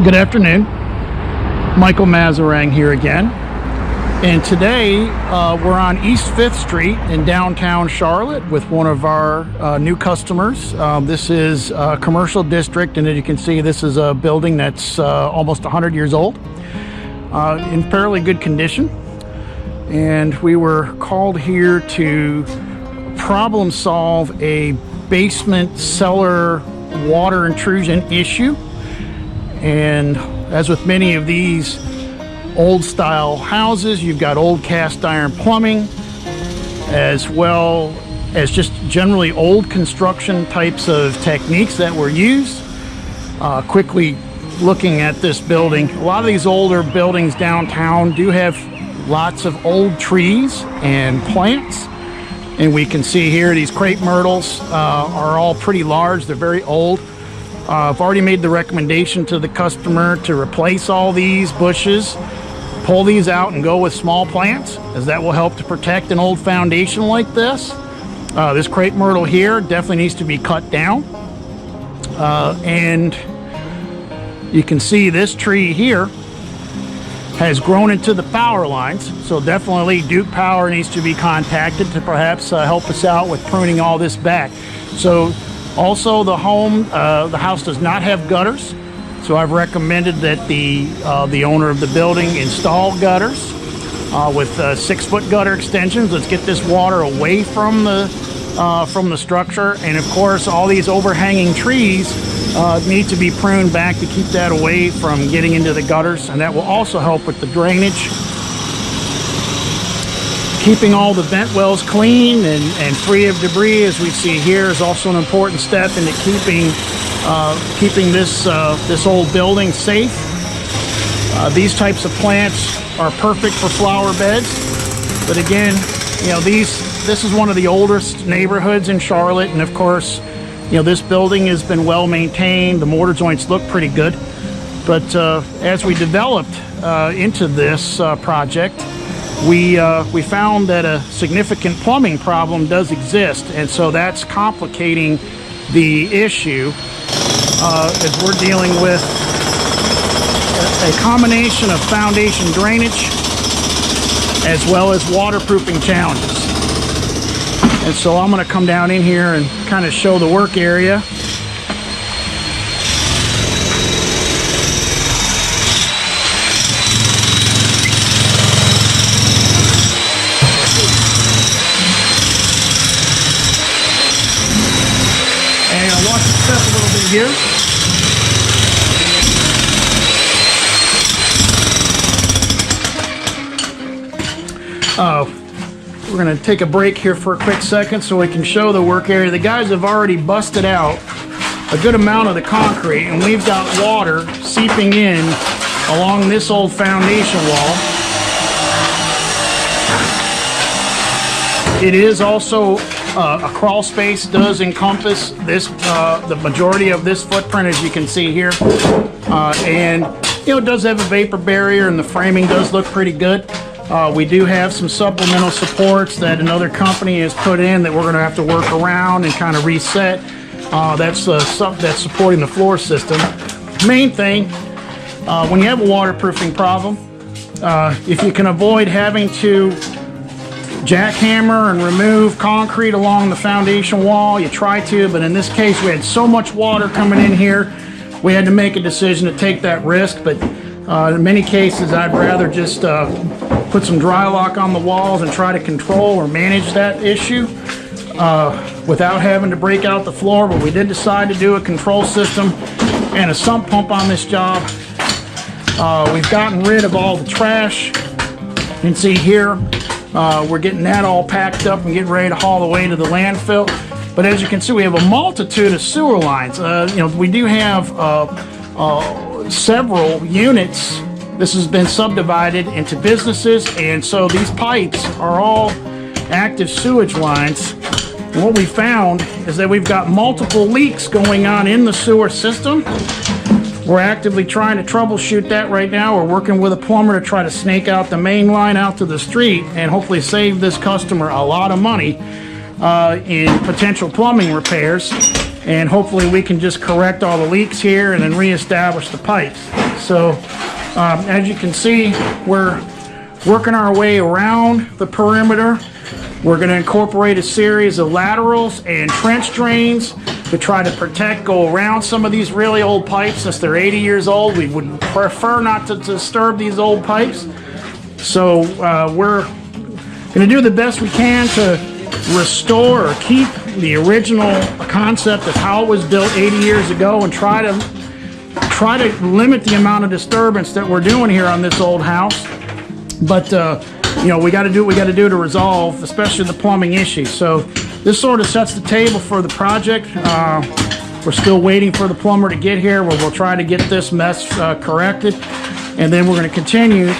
Good afternoon. Michael Mazarang here again. And today we're on East 5th Street in downtown Charlotte with one of our new customers. This is a commercial district, and as you can see, this is a building that's almost 100 years old, in fairly good condition. And we were called here to problem solve a basement cellar water intrusion issue. And as with many of these old style houses, you've got old cast iron plumbing, as well as just generally old construction types of techniques that were used. Quickly looking at this building, a lot of these older buildings downtown do have lots of old trees and plants, and we can see here these crepe myrtles are all pretty large. They're very old. I've already made the recommendation to the customer to replace all these bushes, pull these out and go with small plants, as that will help to protect an old foundation like this. This crepe myrtle here definitely needs to be cut down. And you can see this tree here has grown into the power lines, so definitely Duke Power needs to be contacted to perhaps help us out with pruning all this back. So also the house does not have gutters, so I've recommended that the owner of the building install gutters with 6-foot gutter extensions. Let's get this water away from the structure, and of course all these overhanging trees need to be pruned back to keep that away from getting into the gutters, and that will also help with the drainage. Keeping all the vent wells clean and free of debris, as we see here, is also an important step into keeping this old building safe. These types of plants are perfect for flower beds, but again, you know, this is one of the oldest neighborhoods in Charlotte, and of course, you know, this building has been well maintained. The mortar joints look pretty good, but as we developed into this project, we found that a significant plumbing problem does exist, and so that's complicating the issue as we're dealing with a combination of foundation drainage as well as waterproofing challenges. And so I'm going to come down in here and kind of show the work area. And I'll watch the step a little bit here. We're going to take a break here for a quick second so we can show the work area. The guys have already busted out a good amount of the concrete, and we've got water seeping in along this old foundation wall. It is also a crawl space, does encompass this the majority of this footprint, as you can see here, and you know, it does have a vapor barrier, and the framing does look pretty good. We do have some supplemental supports that another company has put in that we're going to have to work around and kind of reset. That's supporting the floor system. Main thing, when you have a waterproofing problem, if you can avoid having to jackhammer and remove concrete along the foundation wall, you try to, but in this case we had so much water coming in here, we had to make a decision to take that risk. But in many cases I'd rather just put some dry lock on the walls and try to control or manage that issue without having to break out the floor. But we did decide to do a control system and a sump pump on this job. We've gotten rid of all the trash. You can see here we're getting that all packed up and getting ready to haul away to the landfill. But as you can see, we have a multitude of sewer lines. You know, we do have several units. This has been subdivided into businesses, and so these pipes are all active sewage lines. And what we found is that we've got multiple leaks going on in the sewer system. We're actively trying to troubleshoot that right now. We're working with a plumber to try to snake out the main line out to the street and hopefully save this customer a lot of money in potential plumbing repairs. and hopefully we can just correct all the leaks here and then reestablish the pipes. So as you can see, we're working our way around the perimeter. We're going to incorporate a series of laterals and trench drains to try to protect, go around some of these really old pipes. Since they're 80 years old, we would prefer not to disturb these old pipes. So we're going to do the best we can to restore or keep the original concept of how it was built 80 years ago, and try to limit the amount of disturbance that we're doing here on this old house. But you know, we got to do what we got to do to resolve, especially the plumbing issues. So this sort of sets the table for the project. We're still waiting for the plumber to get here, where we'll try to get this mess corrected, and then we're going to continue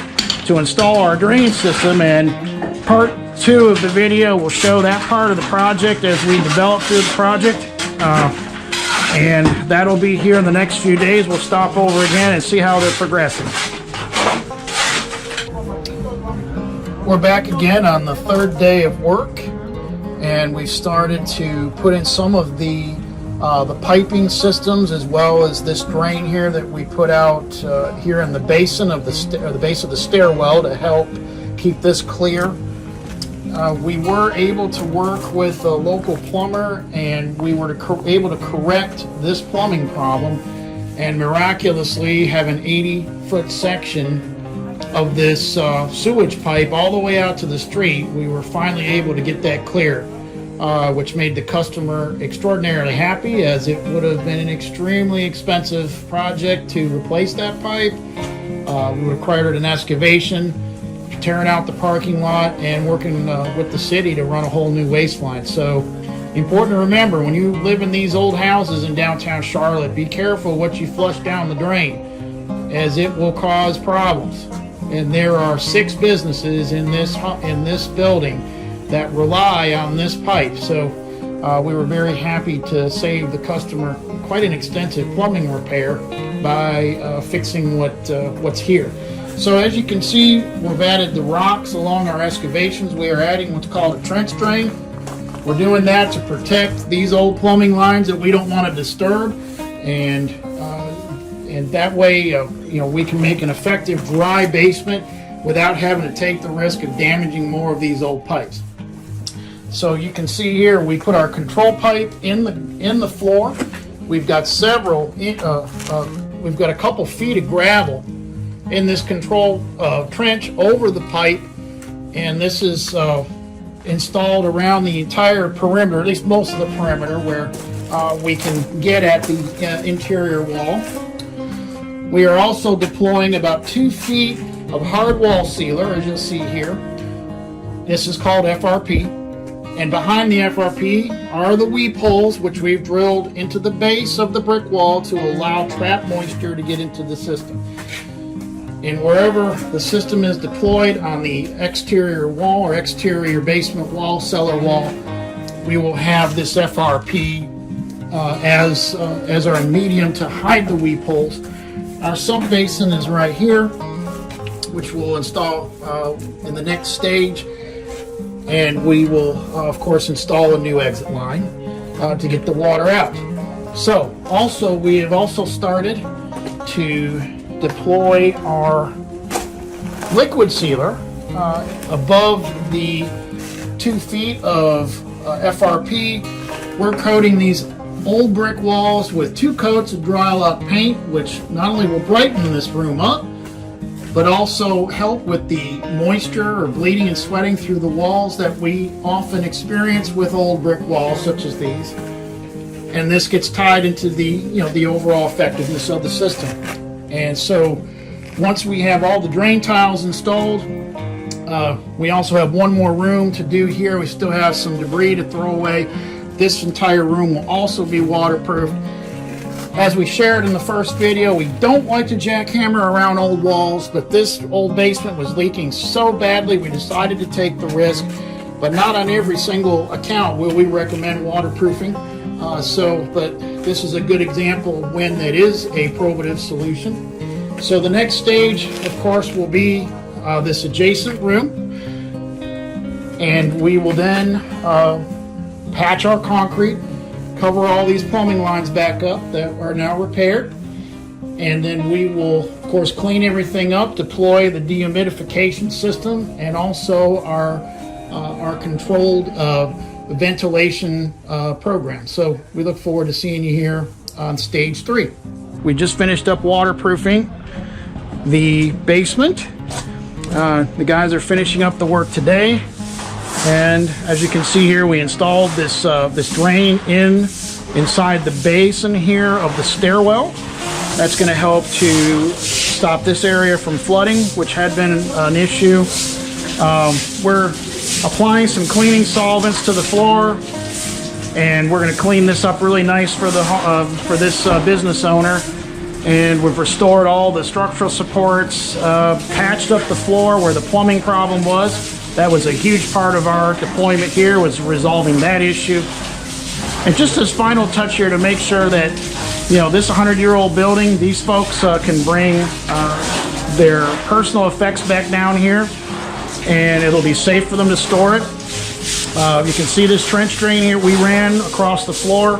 to install our drain system. And part 2 of the video will show that part of the project as we develop through the project, and that'll be here in the next few days. We'll stop over again and see how they're progressing. We're back again on the 3rd day of work, and we started to put in some of the piping systems, as well as this drain here that we put out here in the basin of the base of the stairwell to help keep this clear. We were able to work with a local plumber, and we were able to correct this plumbing problem, and miraculously have an 80-foot section of this sewage pipe all the way out to the street. We were finally able to get that clear, which made the customer extraordinarily happy, as it would have been an extremely expensive project to replace that pipe. We required an excavation, tearing out the parking lot, and working with the city to run a whole new waste line. So important to remember, when you live in these old houses in downtown Charlotte, be careful what you flush down the drain, as it will cause problems. And there are 6 businesses in this building that rely on this pipe. So we were very happy to save the customer quite an extensive plumbing repair by fixing what's here. So as you can see, we've added the rocks along our excavations. We are adding what's called a trench drain. We're doing that to protect these old plumbing lines that we don't want to disturb, and that way, you know, we can make an effective dry basement without having to take the risk of damaging more of these old pipes. So you can see here, we put our control pipe in the floor. We've got several. We've got a couple feet of gravel in this control trench over the pipe, and this is installed around the entire perimeter, at least most of the perimeter, where we can get at the interior wall. We are also deploying about 2 feet of hard wall sealer, as you'll see here. This is called FRP. And behind the FRP are the weep holes, which we've drilled into the base of the brick wall to allow trapped moisture to get into the system. And wherever the system is deployed on the exterior wall or exterior basement wall, cellar wall, we will have this FRP as our medium to hide the weep holes. Our sump basin is right here, which we'll install in the next stage, and we will of course install a new exit line to get the water out. So we have also started to deploy our liquid sealer above the 2 feet of FRP. We're coating these old brick walls with 2 coats of dry lock paint, which not only will brighten this room up, but also help with the moisture or bleeding and sweating through the walls that we often experience with old brick walls such as these. And this gets tied into the overall effectiveness of the system. And so once we have all the drain tiles installed, we also have one more room to do here. We still have some debris to throw away. This entire room will also be waterproofed. As we shared in the first video, we don't like to jackhammer around old walls, but this old basement was leaking so badly we decided to take the risk. But not on every single account will we recommend waterproofing. But this is a good example of when that is a probative solution. So the next stage, of course, will be this adjacent room, and we will then patch our concrete cover all these plumbing lines back up that are now repaired. And then we will, of course, clean everything up, deploy the dehumidification system, and also our controlled ventilation program. So we look forward to seeing you here on stage 3. We just finished up waterproofing the basement. The guys are finishing up the work today. And as you can see here, we installed this drain inside the basin here of the stairwell. That's going to help to stop this area from flooding, which had been an issue. We're applying some cleaning solvents to the floor, and we're going to clean this up really nice for this business owner. And we've restored all the structural supports, patched up the floor where the plumbing problem was. That was a huge part of our deployment here, was resolving that issue. And just this final touch here to make sure that, you know, this 100-year-old building, these folks can bring their personal effects back down here, and it'll be safe for them to store it. You can see this trench drain here we ran across the floor.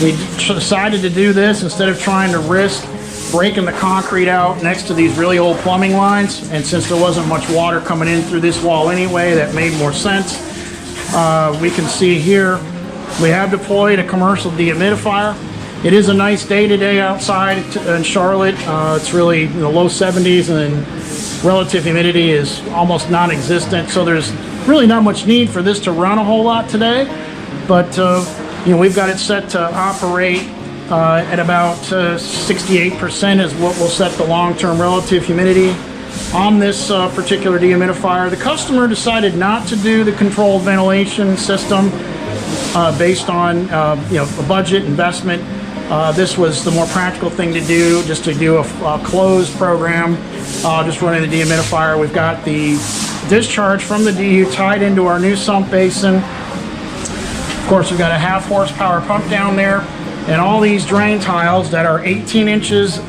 We decided to do this instead of trying to risk breaking the concrete out next to these really old plumbing lines, and since there wasn't much water coming in through this wall anyway, that made more sense. We can see here we have deployed a commercial dehumidifier. It is a nice day today outside in Charlotte. It's really in the low 70s, and relative humidity is almost non-existent, so there's really not much need for this to run a whole lot today. But you know, we've got it set to operate at about 68% is what will set the long-term relative humidity on this particular dehumidifier. The customer decided not to do the controlled ventilation system based on you know, a budget investment. This was the more practical thing to do, just to do a closed program, just running the dehumidifier. We've got the discharge from the dehu tied into our new sump basin. Of course, we've got a 1/2 horsepower pump down there. And all these drain tiles that are 18 inches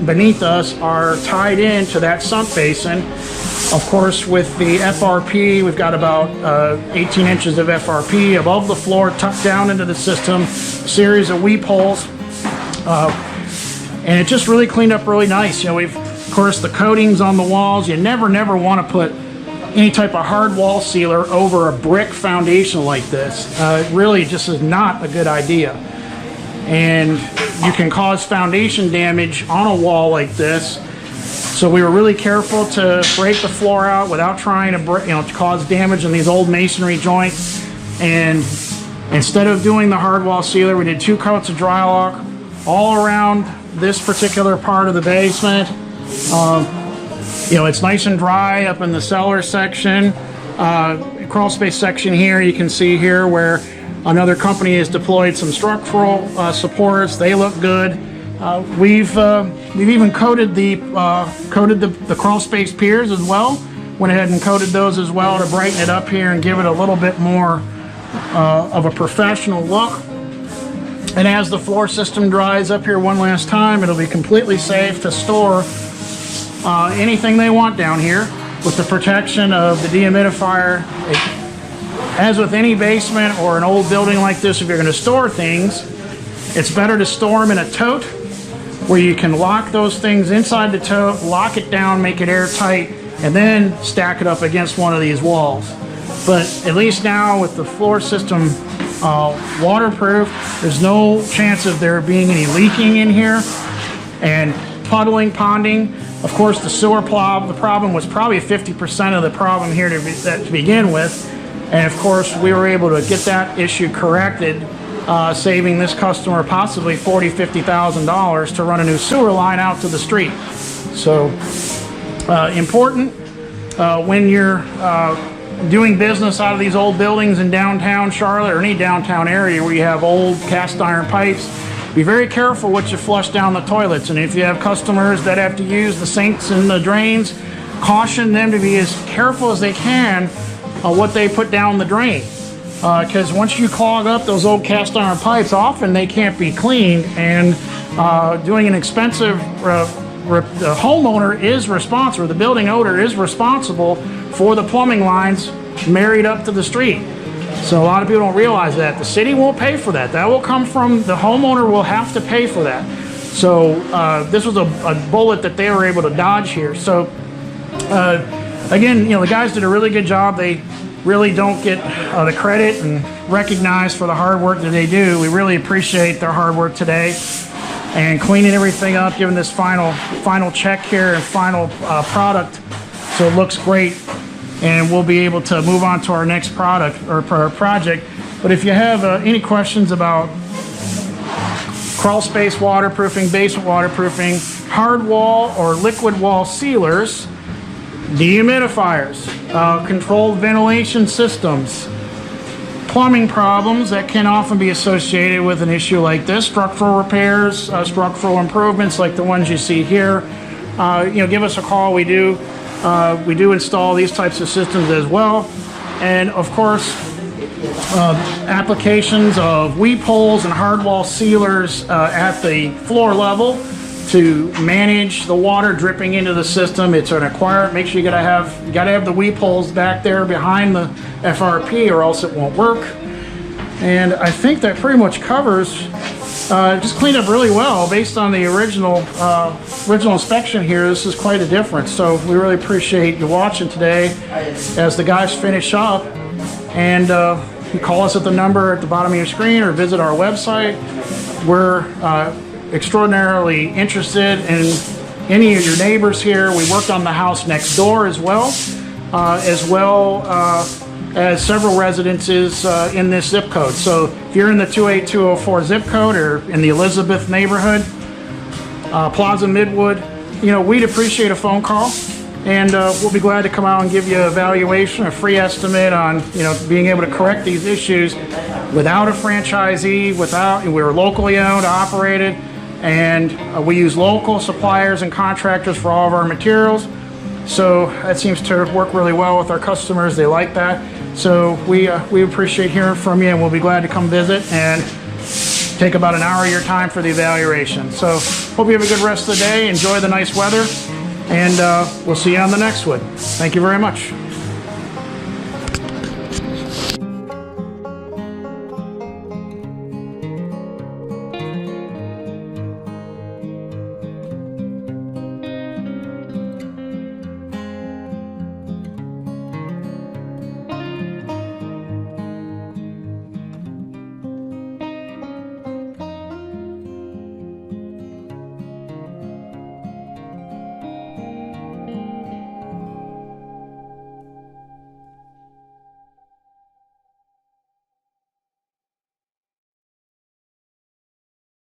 beneath us are tied into that sump basin. Of course, with the FRP, we've got about 18 inches of FRP above the floor, tucked down into the system, a series of weep holes. And it just really cleaned up really nice. You know, of course, the coatings on the walls, you never want to put any type of hard wall sealer over a brick foundation like this. It really just is not a good idea. And you can cause foundation damage on a wall like this. So we were really careful to break the floor out without trying to cause damage in these old masonry joints. And instead of doing the hard wall sealer, we did 2 coats of Drylok all around this particular part of the basement. You know, it's nice and dry up in the cellar section. Crawl space section here, you can see here where another company has deployed some structural supports. They look good. We've even coated the crawl space piers as well. Went ahead and coated those as well to brighten it up here and give it a little bit more of a professional look. And as the floor system dries up here one last time, it'll be completely safe to store anything they want down here with the protection of the dehumidifier. As with any basement or an old building like this, if you're going to store things, it's better to store them in a tote where you can lock those things inside the tote, lock it down, make it airtight, and then stack it up against one of these walls. But at least now with the floor system waterproof, there's no chance of there being any leaking in here. And puddling, ponding, of course the sewer problem was probably 50% of the problem here to begin with. And of course, we were able to get that issue corrected, saving this customer possibly $40,000, $50,000 to run a new sewer line out to the street. So important when you're doing business out of these old buildings in downtown Charlotte or any downtown area where you have old cast iron pipes. Be very careful what you flush down the toilets. And if you have customers that have to use the sinks and the drains, caution them to be as careful as they can what they put down the drain, because once you clog up those old cast iron pipes, often they can't be cleaned, and doing an expensive the homeowner is responsible, the building owner is responsible for the plumbing lines married up to the street. So a lot of people don't realize that. The city won't pay for that. That will come from the homeowner, will have to pay for that. So this was a bullet that they were able to dodge here. So again, the guys did a really good job. They really don't get the credit and recognized for the hard work that they do. We really appreciate their hard work today and cleaning everything up, giving this final check here and final product. So it looks great, and we'll be able to move on to our next product or project. But if you have any questions about crawl space waterproofing, basement waterproofing, hard wall or liquid wall sealers, dehumidifiers, controlled ventilation systems, plumbing problems that can often be associated with an issue like this, structural repairs, structural improvements like the ones you see here, give us a call. We do install these types of systems as well. And of course, applications of weep holes and hard wall sealers at the floor level to manage the water dripping into the system. It's an acquired. Make sure you gotta have the weep holes back there behind the FRP, or else it won't work. And I think that pretty much covers. Just cleaned up really well based on the original inspection here. This is quite a difference. So we really appreciate you watching today as the guys finish up. And you call us at the number at the bottom of your screen or visit our website. We're extraordinarily interested in any of your neighbors here. We worked on the house next door as well as several residences in this zip code. So if you're in the 28204 zip code or in the Elizabeth neighborhood, Plaza Midwood, we'd appreciate a phone call, and we'll be glad to come out and give you an evaluation, a free estimate on being able to correct these issues without a franchisee. We're locally owned, operated, and we use local suppliers and contractors for all of our materials. So that seems to work really well with our customers. They like that. So we appreciate hearing from you, and we'll be glad to come visit and take about an hour of your time for the evaluation. So hope you have a good rest of the day. Enjoy the nice weather, and we'll see you on the next one. Thank you very much.